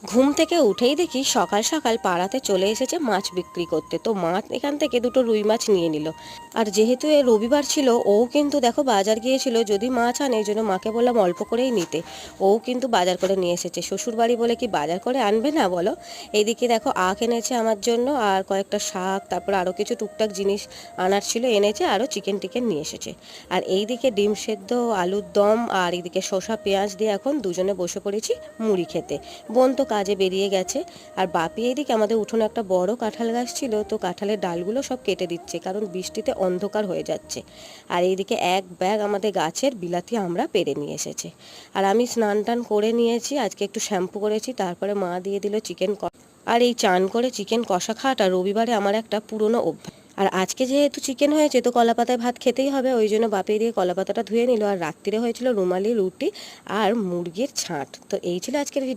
ঘুম থেকে উঠেই দেখি সকাল সকাল পাড়াতে চলে এসেছে মাছ বিক্রি করতে। তো মা এখান থেকে দুটো রুই মাছ নিয়ে নিল। আর যেহেতু এ রবিবার ছিল, ও কিন্তু দেখো বাজার গিয়েছিল যদি মাছ আনে, এই জন্য মাকে বললাম অল্প করেই নিতে। ও কিন্তু বাজার করে নিয়ে এসেছে। শ্বশুর বাড়ি বলে কি বাজার করে আনবে না বলো। এইদিকে দেখো আখ এনেছে আমার জন্য, আর কয়েকটা শাক, তারপর আরও কিছু টুকটাক জিনিস আনার ছিল এনেছে, আরও চিকেন টিকেন নিয়ে এসেছে। আর এইদিকে ডিম সেদ্ধ, আলুর দম, আর এইদিকে শসা পেঁয়াজ দিয়ে এখন দুজনে বসে পড়েছি মুড়ি খেতে। বোন তো কাজে বেরিয়ে গেছে। আর বাপি এইদিকে আমাদের উঠোনে একটা বড় কাঁঠাল গাছ ছিল, তো কাঁঠালের ডালগুলো সব কেটে দিচ্ছে, কারণ বৃষ্টিতে অন্ধকার হয়ে যাচ্ছে। আর এইদিকে এক ব্যাগ আমাদের গাছের বিলাতি আমরা পেরে নিয়ে এসেছে। আর আমি স্নান টান করে নিয়েছি, আজকে একটু শ্যাম্পু করেছি, তারপরে মা দিয়ে দিল চিকেন। আর এই চান করে চিকেন কষা খাওয়াটা রবিবারে আমার একটা পুরনো অভ্যাস। আর আজকে যেহেতু চিকেন হয়েছে, তো কলাপাতায় ভাত খেতেই হবে, ওই জন্য বাপি দিয়ে কলাপাতাটা ধুয়ে নিল। আর রাত্রিরে হয়েছিল রুমালি রুটি আর মুরগির ছাঁট। তো এই ছিল আজকের ভিডিও।